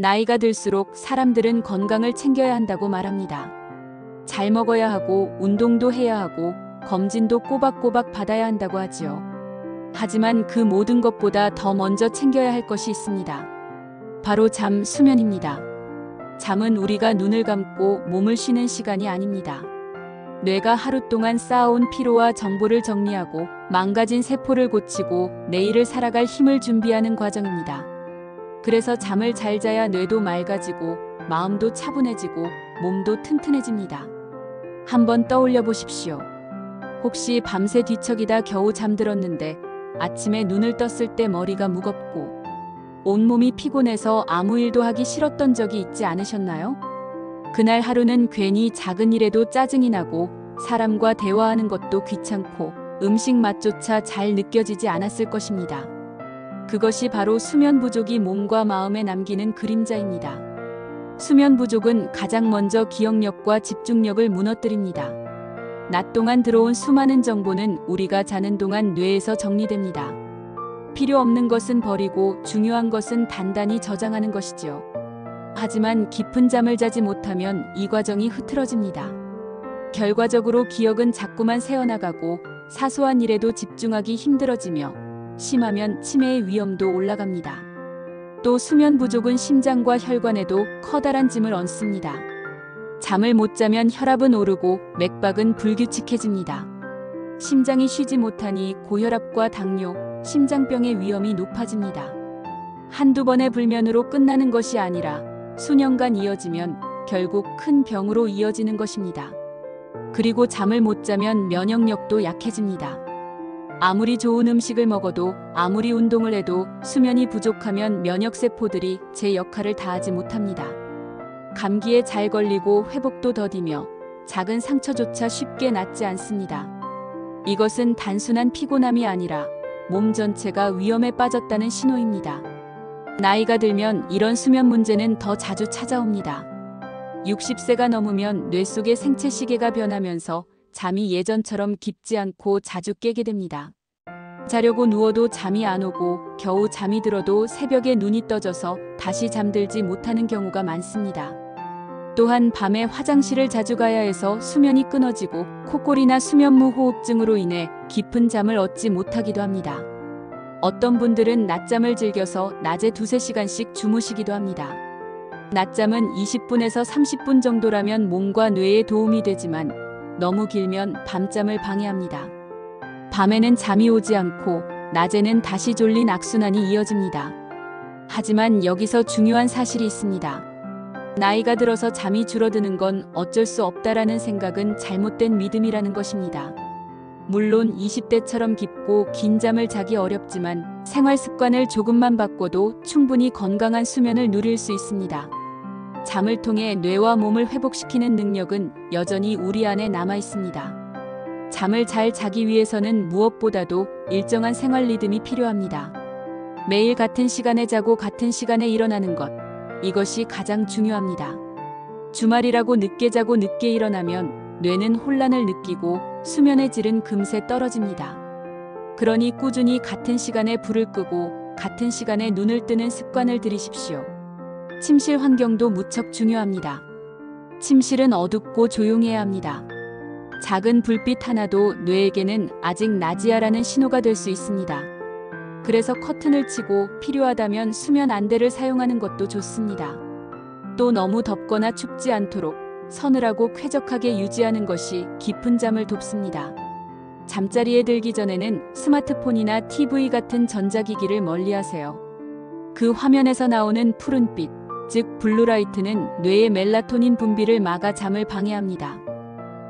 나이가 들수록 사람들은 건강을 챙겨야 한다고 말합니다. 잘 먹어야 하고 운동도 해야 하고 검진도 꼬박꼬박 받아야 한다고 하지요. 하지만 그 모든 것보다 더 먼저 챙겨야 할 것이 있습니다. 바로 잠, 수면입니다. 잠은 우리가 눈을 감고 몸을 쉬는 시간이 아닙니다. 뇌가 하루 동안 쌓아온 피로와 정보를 정리하고 망가진 세포를 고치고 내일을 살아갈 힘을 준비하는 과정입니다. 그래서 잠을 잘 자야 뇌도 맑아지고 마음도 차분해지고 몸도 튼튼해집니다. 한번 떠올려 보십시오. 혹시 밤새 뒤척이다 겨우 잠들었는데 아침에 눈을 떴을 때 머리가 무겁고 온몸이 피곤해서 아무 일도 하기 싫었던 적이 있지 않으셨나요? 그날 하루는 괜히 작은 일에도 짜증이 나고 사람과 대화하는 것도 귀찮고 음식 맛조차 잘 느껴지지 않았을 것입니다. 그것이 바로 수면 부족이 몸과 마음에 남기는 그림자입니다. 수면 부족은 가장 먼저 기억력과 집중력을 무너뜨립니다. 낮 동안 들어온 수많은 정보는 우리가 자는 동안 뇌에서 정리됩니다. 필요 없는 것은 버리고 중요한 것은 단단히 저장하는 것이지요. 하지만 깊은 잠을 자지 못하면 이 과정이 흐트러집니다. 결과적으로 기억은 자꾸만 새어나가고 사소한 일에도 집중하기 힘들어지며 심하면 치매의 위험도 올라갑니다. 또 수면 부족은 심장과 혈관에도 커다란 짐을 얹습니다. 잠을 못 자면 혈압은 오르고 맥박은 불규칙해집니다. 심장이 쉬지 못하니 고혈압과 당뇨, 심장병의 위험이 높아집니다. 한두 번의 불면으로 끝나는 것이 아니라 수년간 이어지면 결국 큰 병으로 이어지는 것입니다. 그리고 잠을 못 자면 면역력도 약해집니다. 아무리 좋은 음식을 먹어도 아무리 운동을 해도 수면이 부족하면 면역세포들이 제 역할을 다하지 못합니다. 감기에 잘 걸리고 회복도 더디며 작은 상처조차 쉽게 낫지 않습니다. 이것은 단순한 피곤함이 아니라 몸 전체가 위험에 빠졌다는 신호입니다. 나이가 들면 이런 수면 문제는 더 자주 찾아옵니다. 60세가 넘으면 뇌 속의 생체 시계가 변하면서 잠이 예전처럼 깊지 않고 자주 깨게 됩니다. 자려고 누워도 잠이 안 오고 겨우 잠이 들어도 새벽에 눈이 떠져서 다시 잠들지 못하는 경우가 많습니다. 또한 밤에 화장실을 자주 가야 해서 수면이 끊어지고 코골이나 수면무호흡증으로 인해 깊은 잠을 얻지 못하기도 합니다. 어떤 분들은 낮잠을 즐겨서 낮에 2~3시간씩 주무시기도 합니다. 낮잠은 20분에서 30분 정도라면 몸과 뇌에 도움이 되지만 너무 길면 밤잠을 방해합니다. 밤에는 잠이 오지 않고 낮에는 다시 졸린 악순환이 이어집니다. 하지만 여기서 중요한 사실이 있습니다. 나이가 들어서 잠이 줄어드는 건 어쩔 수 없다라는 생각은 잘못된 믿음이라는 것입니다. 물론 20대처럼 깊고 긴 잠을 자기 어렵지만 생활 습관을 조금만 바꿔도 충분히 건강한 수면을 누릴 수 있습니다. 잠을 통해 뇌와 몸을 회복시키는 능력은 여전히 우리 안에 남아 있습니다. 잠을 잘 자기 위해서는 무엇보다도 일정한 생활 리듬이 필요합니다. 매일 같은 시간에 자고 같은 시간에 일어나는 것, 이것이 가장 중요합니다. 주말이라고 늦게 자고 늦게 일어나면 뇌는 혼란을 느끼고 수면의 질은 금세 떨어집니다. 그러니 꾸준히 같은 시간에 불을 끄고 같은 시간에 눈을 뜨는 습관을 들이십시오. 침실 환경도 무척 중요합니다. 침실은 어둡고 조용해야 합니다. 작은 불빛 하나도 뇌에게는 아직 낮이야라는 신호가 될 수 있습니다. 그래서 커튼을 치고 필요하다면 수면 안대를 사용하는 것도 좋습니다. 또 너무 덥거나 춥지 않도록 서늘하고 쾌적하게 유지하는 것이 깊은 잠을 돕습니다. 잠자리에 들기 전에는 스마트폰이나 TV 같은 전자기기를 멀리하세요. 그 화면에서 나오는 푸른빛, 즉 블루라이트는 뇌의 멜라토닌 분비를 막아 잠을 방해합니다.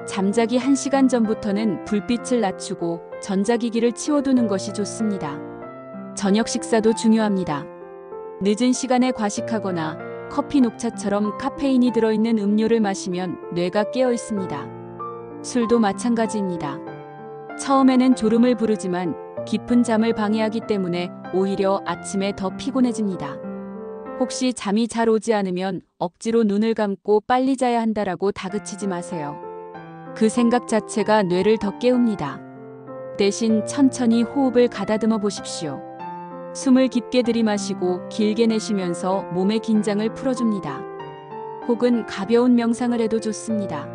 잠자기 1시간 전부터는 불빛을 낮추고 전자기기를 치워두는 것이 좋습니다. 저녁 식사도 중요합니다. 늦은 시간에 과식하거나 커피, 녹차처럼 카페인이 들어있는 음료를 마시면 뇌가 깨어 있습니다. 술도 마찬가지입니다. 처음에는 졸음을 부르지만 깊은 잠을 방해하기 때문에 오히려 아침에 더 피곤해집니다. 혹시 잠이 잘 오지 않으면 억지로 눈을 감고 빨리 자야 한다라고 다그치지 마세요. 그 생각 자체가 뇌를 더 깨웁니다. 대신 천천히 호흡을 가다듬어 보십시오. 숨을 깊게 들이마시고 길게 내쉬면서 몸의 긴장을 풀어줍니다. 혹은 가벼운 명상을 해도 좋습니다.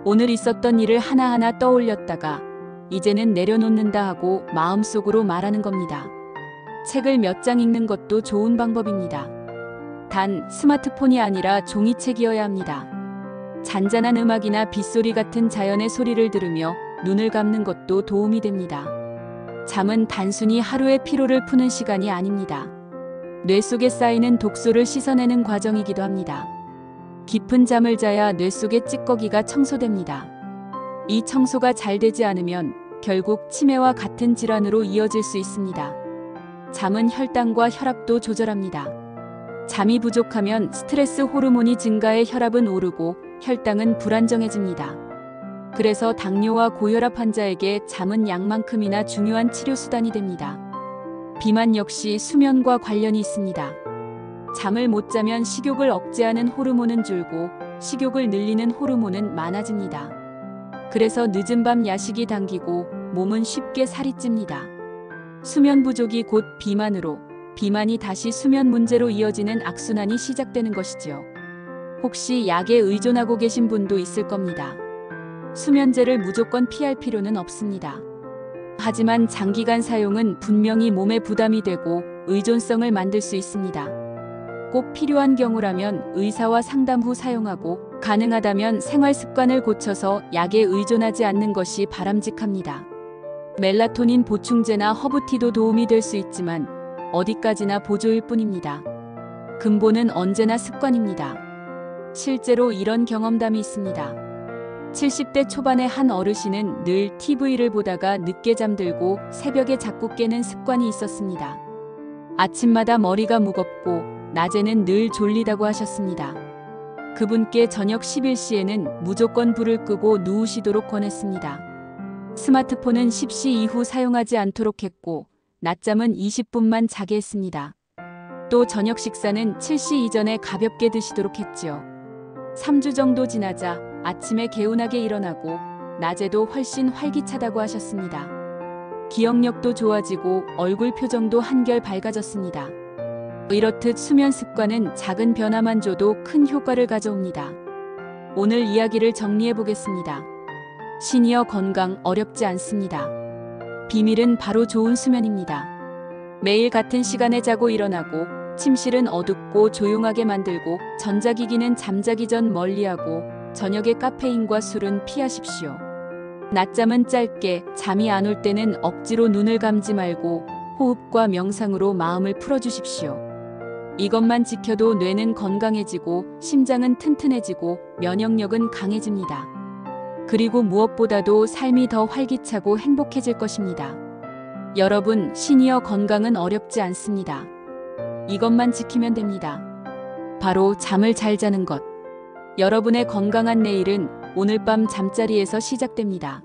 오늘 있었던 일을 하나하나 떠올렸다가 이제는 내려놓는다 하고 마음속으로 말하는 겁니다. 책을 몇 장 읽는 것도 좋은 방법입니다. 단 스마트폰이 아니라 종이책이어야 합니다. 잔잔한 음악이나 빗소리 같은 자연의 소리를 들으며 눈을 감는 것도 도움이 됩니다. 잠은 단순히 하루의 피로를 푸는 시간이 아닙니다. 뇌 속에 쌓이는 독소를 씻어내는 과정이기도 합니다. 깊은 잠을 자야 뇌 속의 찌꺼기가 청소됩니다. 이 청소가 잘 되지 않으면 결국 치매와 같은 질환으로 이어질 수 있습니다. 잠은 혈당과 혈압도 조절합니다. 잠이 부족하면 스트레스 호르몬이 증가해 혈압은 오르고 혈당은 불안정해집니다. 그래서 당뇨와 고혈압 환자에게 잠은 약만큼이나 중요한 치료 수단이 됩니다. 비만 역시 수면과 관련이 있습니다. 잠을 못 자면 식욕을 억제하는 호르몬은 줄고 식욕을 늘리는 호르몬은 많아집니다. 그래서 늦은 밤 야식이 당기고 몸은 쉽게 살이 찝니다. 수면 부족이 곧 비만으로, 비만이 다시 수면 문제로 이어지는 악순환이 시작되는 것이지요. 혹시 약에 의존하고 계신 분도 있을 겁니다. 수면제를 무조건 피할 필요는 없습니다. 하지만 장기간 사용은 분명히 몸에 부담이 되고 의존성을 만들 수 있습니다. 꼭 필요한 경우라면 의사와 상담 후 사용하고 가능하다면 생활 습관을 고쳐서 약에 의존하지 않는 것이 바람직합니다. 멜라토닌 보충제나 허브티도 도움이 될 수 있지만 어디까지나 보조일 뿐입니다. 근본은 언제나 습관입니다. 실제로 이런 경험담이 있습니다. 70대 초반의 한 어르신은 늘 TV를 보다가 늦게 잠들고 새벽에 자꾸 깨는 습관이 있었습니다. 아침마다 머리가 무겁고 낮에는 늘 졸리다고 하셨습니다. 그분께 저녁 11시에는 무조건 불을 끄고 누우시도록 권했습니다. 스마트폰은 10시 이후 사용하지 않도록 했고 낮잠은 20분만 자게 했습니다. 또 저녁 식사는 7시 이전에 가볍게 드시도록 했지요. 3주 정도 지나자 아침에 개운하게 일어나고 낮에도 훨씬 활기차다고 하셨습니다. 기억력도 좋아지고 얼굴 표정도 한결 밝아졌습니다. 이렇듯 수면 습관은 작은 변화만 줘도 큰 효과를 가져옵니다. 오늘 이야기를 정리해 보겠습니다. 시니어 건강 어렵지 않습니다. 비밀은 바로 좋은 수면입니다. 매일 같은 시간에 자고 일어나고 침실은 어둡고 조용하게 만들고 전자기기는 잠자기 전 멀리하고 저녁에 카페인과 술은 피하십시오. 낮잠은 짧게, 잠이 안 올 때는 억지로 눈을 감지 말고 호흡과 명상으로 마음을 풀어주십시오. 이것만 지켜도 뇌는 건강해지고 심장은 튼튼해지고 면역력은 강해집니다. 그리고 무엇보다도 삶이 더 활기차고 행복해질 것입니다. 여러분, 시니어 건강은 어렵지 않습니다. 이것만 지키면 됩니다. 바로 잠을 잘 자는 것. 여러분의 건강한 내일은 오늘 밤 잠자리에서 시작됩니다.